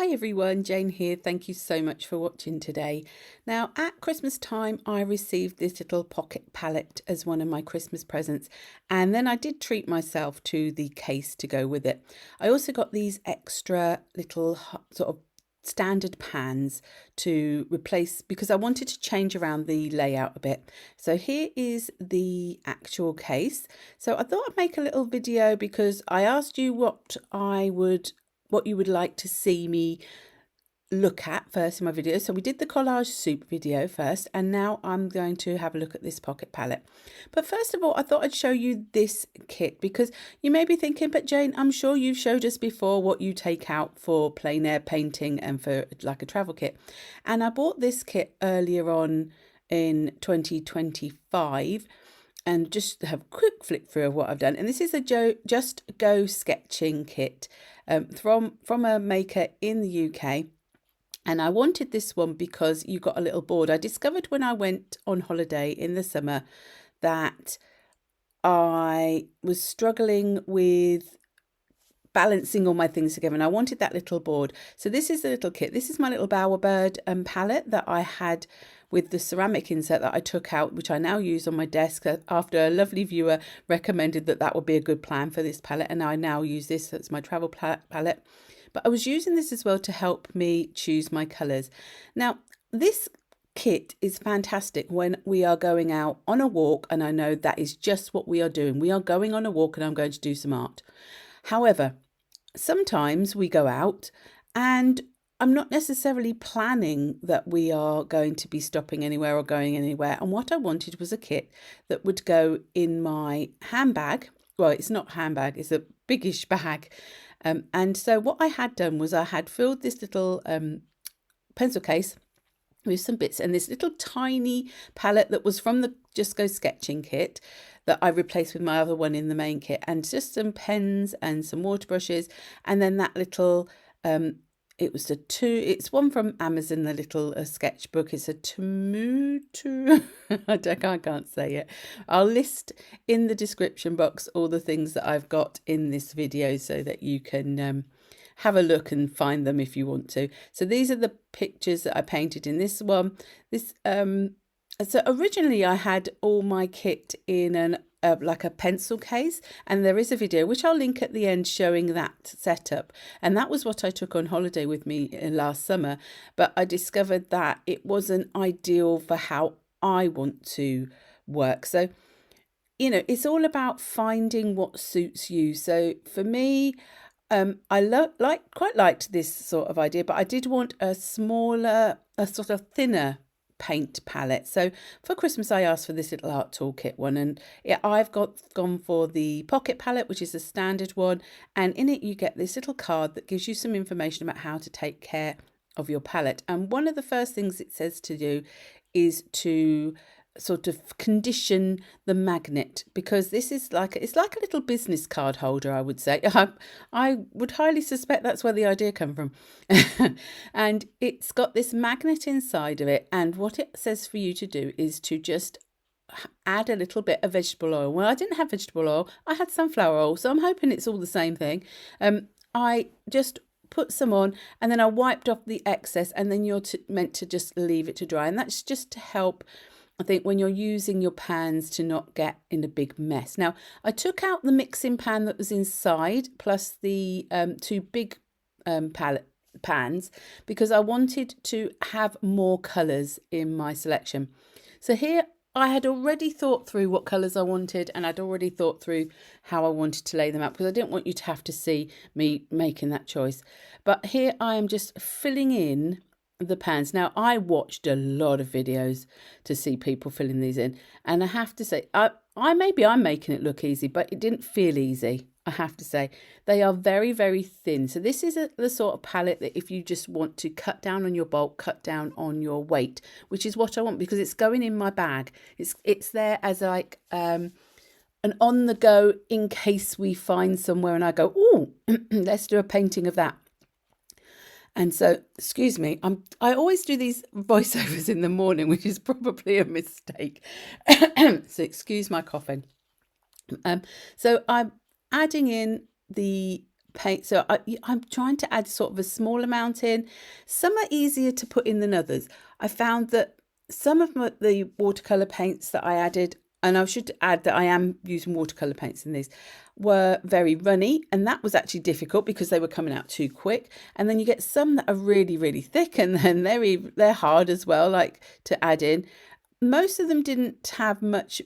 Hi everyone, Jane here. Thank you so much for watching today. Now at Christmas time I received this little pocket palette as one of my Christmas presents, and then I did treat myself to the case to go with it. I also got these extra little sort of standard pans to replace because I wanted to change around the layout a bit. So here is the actual case. So I thought I'd make a little video because I asked you what you would like to see me look at first in my video. So we did the collage soup video first, and now I'm going to have a look at this pocket palette. But first of all, I thought I'd show you this kit because you may be thinking, but Jane, I'm sure you've showed us before what you take out for plein air painting and for like a travel kit. And I bought this kit earlier on in 2025 and just have a quick flick through of what I've done. And this is a Just Go sketching kit from a maker in the UK. And I wanted this one because you got a little board. I discovered when I went on holiday in the summer that I was struggling with balancing all my things together, and I wanted that little board. So this is the little kit. This is my little bowerbird palette that I had with the ceramic insert that I took out, which I now use on my desk after a lovely viewer recommended that would be a good plan for this palette, and I now use this as my travel palette. But I was using this as well to help me choose my colours. Now, this kit is fantastic when we are going out on a walk, and I know that is just what we are doing. We are going on a walk and I'm going to do some art. However, sometimes we go out and I'm not necessarily planning that we are going to be stopping anywhere or going anywhere. And what I wanted was a kit that would go in my handbag. Well, it's not handbag, it's a biggish bag. And so what I had done was I had filled this little pencil case with some bits and this little tiny palette that was from the Just Go sketching kit that I replaced with my other one in the main kit, and just some pens and some water brushes, and then that little it's one from Amazon, the little sketchbook. It's a Tumutu. I can't say it. I'll list in the description box all the things that I've got in this video so that you can have a look and find them if you want to. So these are the pictures that I painted in this one. So originally I had all my kit in like a pencil case, and there is a video which I'll link at the end showing that setup, and that was what I took on holiday with me last summer. But I discovered that it wasn't ideal for how I want to work. So it's all about finding what suits you. So for me, I quite liked this sort of idea, but I did want a smaller, a sort of thinner paint palette. So for Christmas I asked for this little art toolkit one, and I've gone for the pocket palette, which is a standard one, and in it you get this little card that gives you some information about how to take care of your palette. And one of the first things it says to do is to sort of condition the magnet, because this is it's like a little business card holder, I would say. I would highly suspect that's where the idea came from. And it's got this magnet inside of it, and what it says for you to do is to just add a little bit of vegetable oil. Well, I didn't have vegetable oil, I had sunflower oil, so I'm hoping it's all the same thing. I just put some on, and then I wiped off the excess, and then you're meant to just leave it to dry, and that's just to help, I think, when you're using your pans to not get in a big mess. Now, I took out the mixing pan that was inside, plus the two big palette pans, because I wanted to have more colours in my selection. So here I had already thought through what colours I wanted, and I'd already thought through how I wanted to lay them out, because I didn't want you to have to see me making that choice. But here I am just filling in the pans. Now, I watched a lot of videos to see people filling these in, and I have to say, I'm making it look easy, but it didn't feel easy. I have to say, they are very, very thin. So this is the sort of palette that if you just want to cut down on your bulk, cut down on your weight, which is what I want, because it's going in my bag. It's there as like an on the go in case we find somewhere and I go, oh, let's do a painting of that. And so, excuse me, I always do these voiceovers in the morning, which is probably a mistake. So excuse my coughing. So I'm adding in the paint. So I'm trying to add sort of a small amount in. Some are easier to put in than others. I found that some of the watercolour paints that I added, and I should add that I am using watercolour paints in these, were very runny, and that was actually difficult because they were coming out too quick. And then you get some that are really, really thick, and then they're hard as well, like to add in. Most of them didn't have much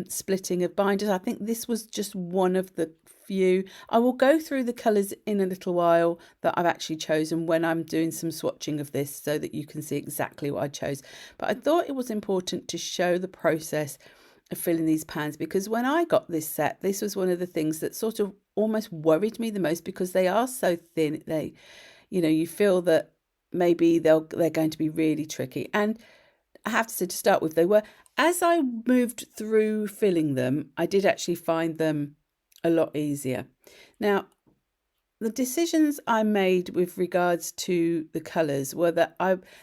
splitting of binders. I think this was just one of the few. I will go through the colours in a little while that I've actually chosen when I'm doing some swatching of this, so that you can see exactly what I chose. But I thought it was important to show the process of filling these pans, because when I got this set, this was one of the things that sort of almost worried me the most, because they are so thin. They, you feel that maybe they're going to be really tricky. And I have to say, to start with, they were. As I moved through filling them, I did actually find them a lot easier. Now, the decisions I made with regards to the colours were that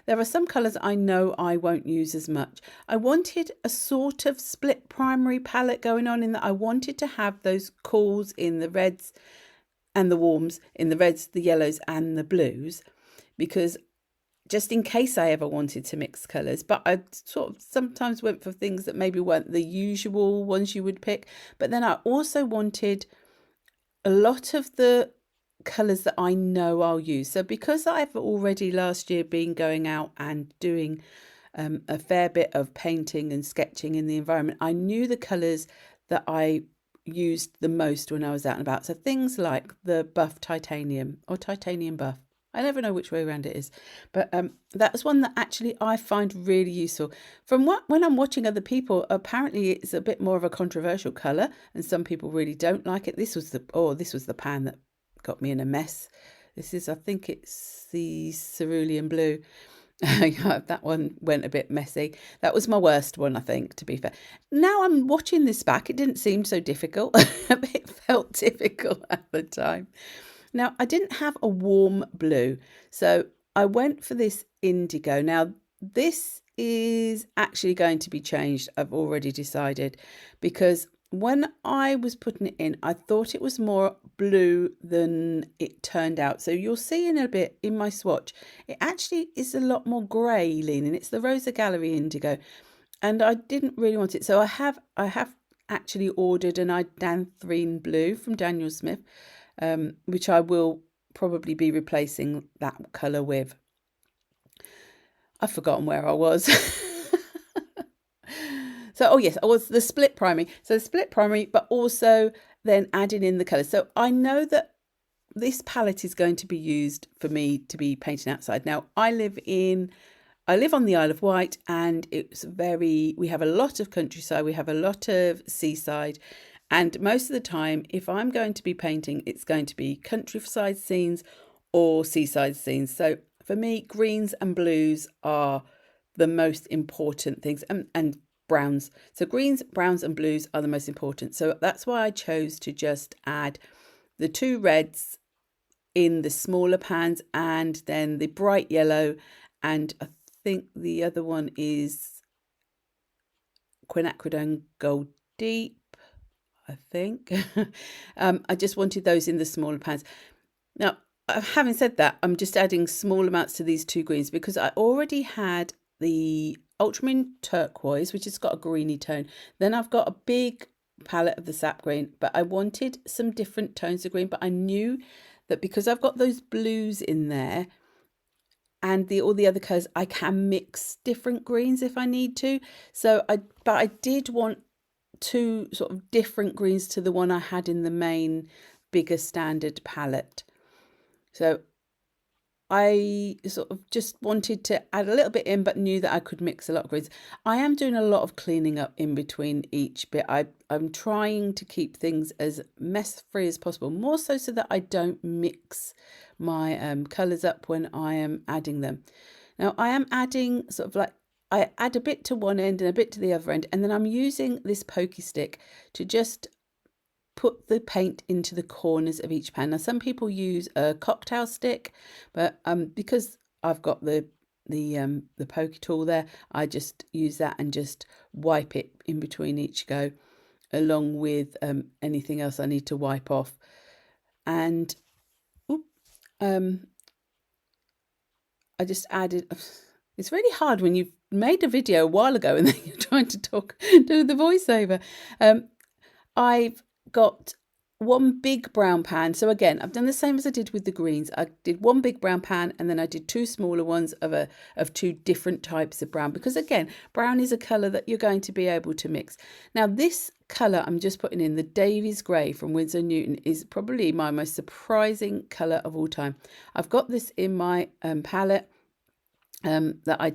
there are some colours I know I won't use as much. I wanted a sort of split primary palette going on, in that I wanted to have those cools in the reds and the warms in the reds, the yellows and the blues, because just in case I ever wanted to mix colours. But I sort of sometimes went for things that maybe weren't the usual ones you would pick. But then I also wanted a lot of the colours that I know I'll use. So because I've already last year been going out and doing a fair bit of painting and sketching in the environment, I knew the colours that I used the most when I was out and about. So things like the buff titanium or titanium buff. I never know which way around it is, but that's one that actually I find really useful. When I'm watching other people, apparently it's a bit more of a controversial colour, and some people really don't like it. This was the pan that got me in a mess. I think it's the Cerulean blue. That one went a bit messy. That was my worst one, I think, to be fair. Now I'm watching this back, it didn't seem so difficult. It felt difficult at the time. Now, I didn't have a warm blue, so I went for this indigo. Now, this is actually going to be changed, I've already decided, because when I was putting it in, I thought it was more blue than it turned out. So you'll see in a bit in my swatch, it actually is a lot more grey leaning. It's the Rosa Gallery Indigo, and I didn't really want it. So I have actually ordered an Idanthrene blue from Daniel Smith, which I will probably be replacing that colour with. I've forgotten where I was. So, oh yes, I was the split primary. So split primary, but also then adding in the colours. So I know that this palette is going to be used for me to be painting outside. Now, I live on the Isle of Wight, and we have a lot of countryside, we have a lot of seaside. And most of the time, if I'm going to be painting, it's going to be countryside scenes or seaside scenes. So for me, greens and blues are the most important things, and browns. So greens, browns and blues are the most important. So that's why I chose to just add the two reds in the smaller pans, and then the bright yellow, and I think the other one is Quinacridone Gold Deep, I think. I just wanted those in the smaller pans. Now, having said that, I'm just adding small amounts to these two greens because I already had the Ultramarine Turquoise, which has got a greeny tone. Then I've got a big palette of the sap green, but I wanted some different tones of green. But I knew that because I've got those blues in there and all the other colours, I can mix different greens if I need to. But I did want two sort of different greens to the one I had in the main bigger standard palette. So I sort of just wanted to add a little bit in, but knew that I could mix a lot of greens. I am doing a lot of cleaning up in between each bit. I'm trying to keep things as mess free as possible, more so that I don't mix my colours up when I am adding them. Now I am adding sort of like, I add a bit to one end and a bit to the other end, and then I'm using this pokey stick to just put the paint into the corners of each pan. Now some people use a cocktail stick, but because I've got the pokey tool there, I just use that and just wipe it in between each go, along with anything else I need to wipe off. And I just added, it's really hard when you've made a video a while ago and then you're trying to do the voiceover. I've got one big brown pan. So again, I've done the same as I did with the greens. I did one big brown pan and then I did two smaller ones of two different types of brown, because again, brown is a colour that you're going to be able to mix. Now this colour I'm just putting in, the Davys grey from Winsor & Newton, is probably my most surprising colour of all time. I've got this in my palette that I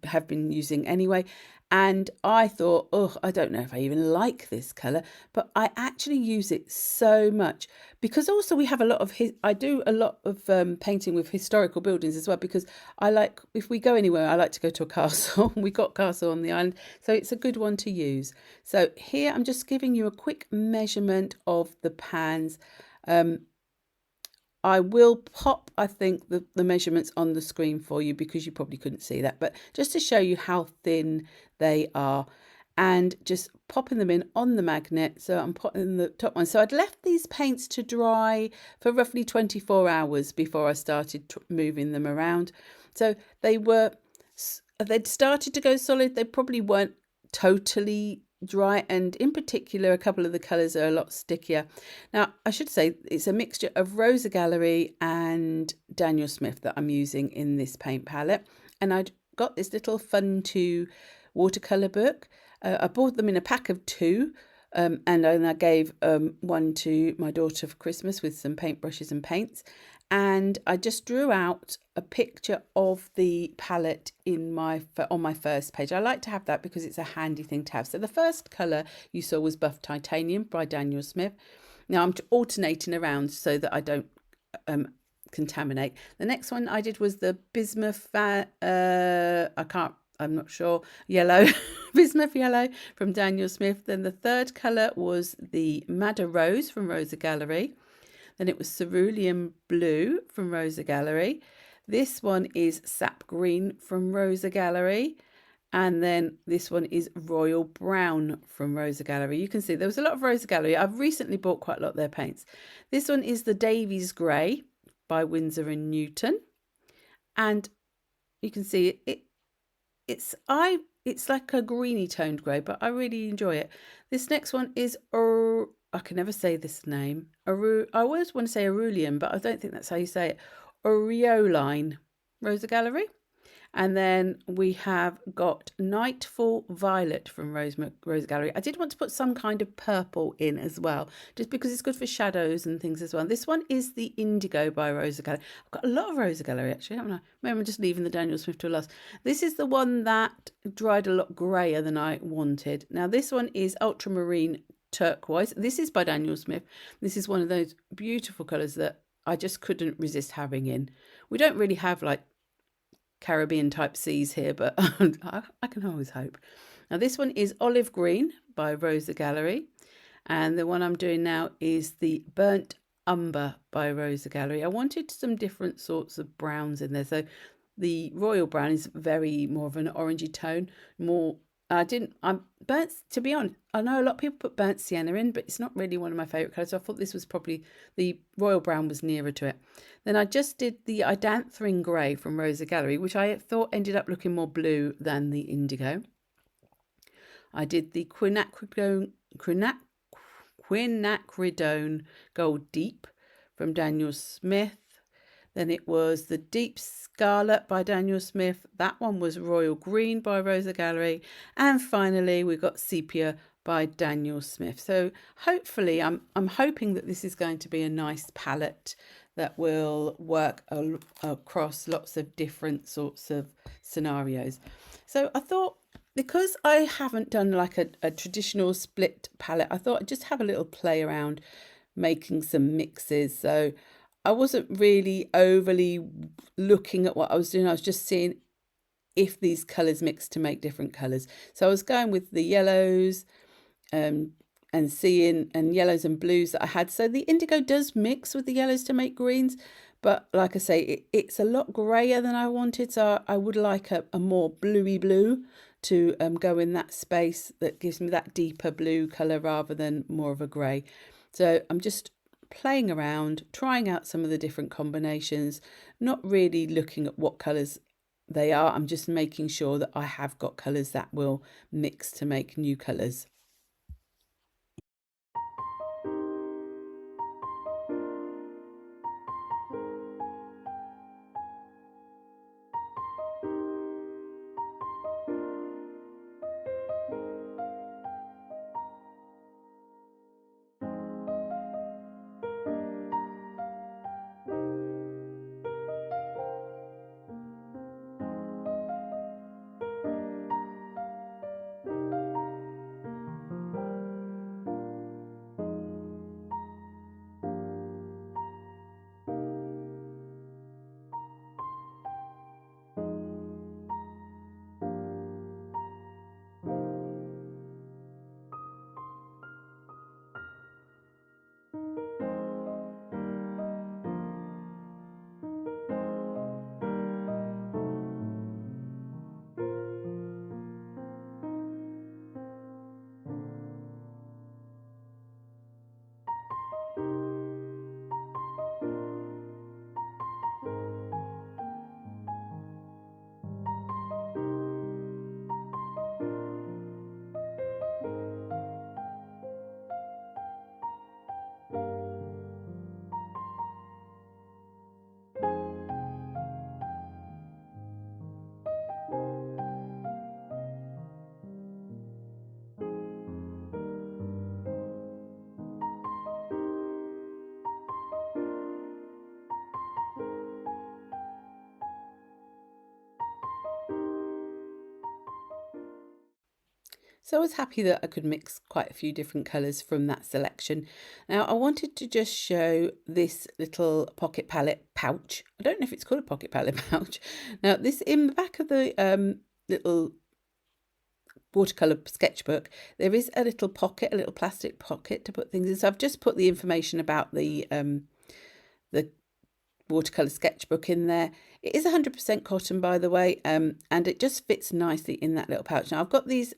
have been using anyway, and I thought, oh, I don't know if I even like this colour, but I actually use it so much, because also we have a lot of I do a lot of painting with historical buildings as well, because I like, if we go anywhere, I like to go to a castle. We got castle on the island, so it's a good one to use. So here I'm just giving you a quick measurement of the pans. I will pop, I think, the measurements on the screen for you, because you probably couldn't see that, but just to show you how thin they are, and just popping them in on the magnet. So I'm putting the top one. So I'd left these paints to dry for roughly 24 hours before I started moving them around. So they'd started to go solid. They probably weren't totally dry, and in particular a couple of the colours are a lot stickier. Now I should say it's a mixture of Rosa Gallery and Daniel Smith that I'm using in this paint palette, and I'd got this little Funto watercolour book. I bought them in a pack of 2, and then I gave one to my daughter for Christmas with some paintbrushes and paints. And I just drew out a picture of the palette on my first page. I like to have that because it's a handy thing to have. So the first colour you saw was Buff Titanium by Daniel Smith. Now I'm alternating around so that I don't contaminate. The next one I did was the Bismuth, I'm not sure, yellow, Bismuth yellow from Daniel Smith. Then the third colour was the Madder Rose from Rosa Gallery. Then it was Cerulean Blue from Rosa Gallery. This one is Sap Green from Rosa Gallery. And then this one is Royal Brown from Rosa Gallery. You can see there was a lot of Rosa Gallery. I've recently bought quite a lot of their paints. This one is the Davys Grey by Winsor & Newton. And you can see it's like a greeny toned grey, but I really enjoy it. This next one is I can never say this name. I always want to say Aureoline, but I don't think that's how you say it. Aureoline, Rosa Gallery. And then we have got Nightfall Violet from Rosa Gallery. I did want to put some kind of purple in as well, just because it's good for shadows and things as well. This one is the Indigo by Rosa Gallery. I've got a lot of Rosa Gallery actually, haven't I? Maybe I'm just leaving the Daniel Smith to last. This is the one that dried a lot grayer than I wanted. Now this one is Ultramarine Turquoise. This is by Daniel Smith. This is one of those beautiful colours that I just couldn't resist having in. We don't really have like Caribbean type seas here, but I can always hope. Now this one is Olive Green by Rosa Gallery, and the one I'm doing now is the Burnt Umber by Rosa Gallery. I wanted some different sorts of browns in there. So the Royal Brown is very more of an orangey tone, more burnt, to be honest, I know a lot of people put burnt sienna in, but it's not really one of my favourite colours. So I thought this was probably, the Royal Brown was nearer to it. Then I just did the Idanthrene Grey from Rosa Gallery, which I thought ended up looking more blue than the Indigo. I did the Quinacridone Gold Deep from Daniel Smith. Then it was the Deep Scarlet by Daniel Smith. That one was Royal Green by Rosa Gallery. And finally, we got Sepia by Daniel Smith. So hopefully, I'm hoping that this is going to be a nice palette that will work across lots of different sorts of scenarios. So I thought, because I haven't done like a traditional split palette, I thought I'd just have a little play around making some mixes. So I wasn't really overly looking at what I was doing. I was just seeing if these colours mix to make different colours. So I was going with the yellows and seeing and yellows and blues that I had. So the Indigo does mix with the yellows to make greens. But like I say, it's a lot grayer than I wanted. So I would like a more bluey blue to go in that space that gives me that deeper blue colour rather than more of a grey. So I'm just playing around, trying out some of the different combinations, not really looking at what colours they are. I'm just making sure that I have got colours that will mix to make new colours. So I was happy that I could mix quite a few different colours from that selection. Now I wanted to just show this little pocket palette pouch. I don't know if it's called a pocket palette pouch. Now this, in the back of the little watercolour sketchbook, there is a little pocket, a little plastic pocket to put things in. So I've just put the information about the watercolour sketchbook in there. It is 100% cotton, by the way, and it just fits nicely in that little pouch. Now I've got these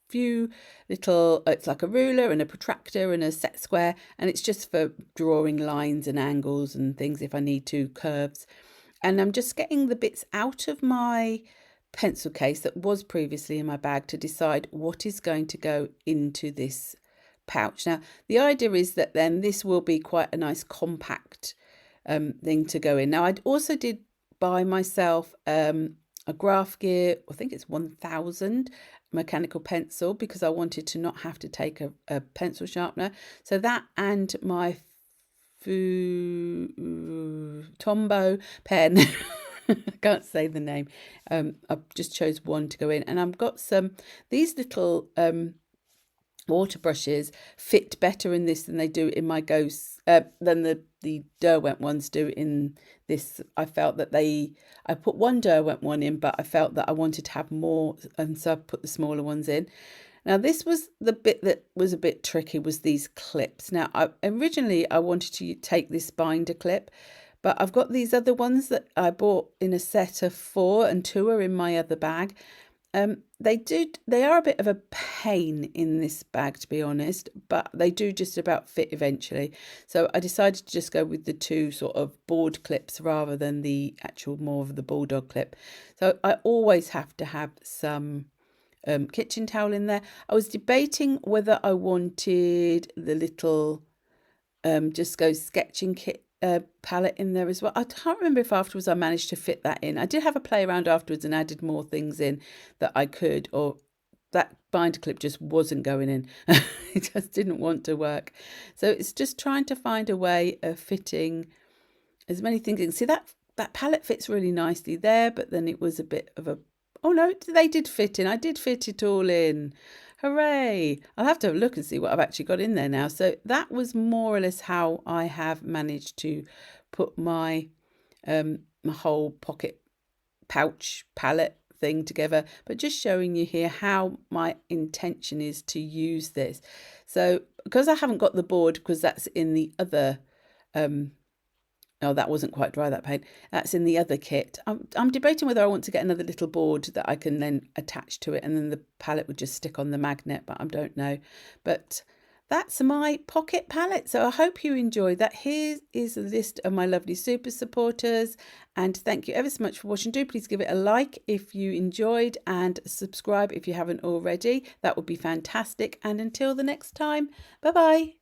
few little, it's like a ruler and a protractor and a set square, and it's just for drawing lines and angles and things if I need to, curves. And I'm just getting the bits out of my pencil case that was previously in my bag to decide what is going to go into this pouch. Now the idea is that then this will be quite a nice compact thing to go in. Now I also did buy myself a Graph Gear, I think it's 1000 mechanical pencil, because I wanted to not have to take a pencil sharpener. So that and my Tombow pen, I can't say the name, I just chose one to go in. And I've got these little water brushes fit better in this than they do in my Ghost, than the Derwent ones do in this. I felt that I put one Derwent one in, but I felt that I wanted to have more, and so I put the smaller ones in. Now this was the bit that was a bit tricky, was these clips. Now originally I wanted to take this binder clip, but I've got these other ones that I bought in a set of 4, and 2 are in my other bag. They are a bit of a pain in this bag, to be honest, but they do just about fit eventually. So I decided to just go with the 2 sort of board clips rather than the actual more of the bulldog clip. So I always have to have some kitchen towel in there. I was debating whether I wanted the little Just Go sketching kit palette in there as well. I can't remember if afterwards I managed to fit that in. I did have a play around afterwards and added more things in that I could, or that binder clip just wasn't going in. It just didn't want to work. So it's just trying to find a way of fitting as many things in. See, that palette fits really nicely there, but then it was a bit of a, oh no, they did fit in. I did fit it all in. Hooray! I'll have to have a look and see what I've actually got in there now. So that was more or less how I have managed to put my my whole pocket pouch palette thing together, but just showing you here how my intention is to use this. So because I haven't got the board, because that's in the other oh, that wasn't quite dry, that paint. That's in the other kit. I'm debating whether I want to get another little board that I can then attach to it, and then the palette would just stick on the magnet, but I don't know. But that's my pocket palette. So I hope you enjoyed that. Here is a list of my lovely super supporters, and thank you ever so much for watching. Do please give it a like if you enjoyed, and subscribe if you haven't already. That would be fantastic. And until the next time, bye bye.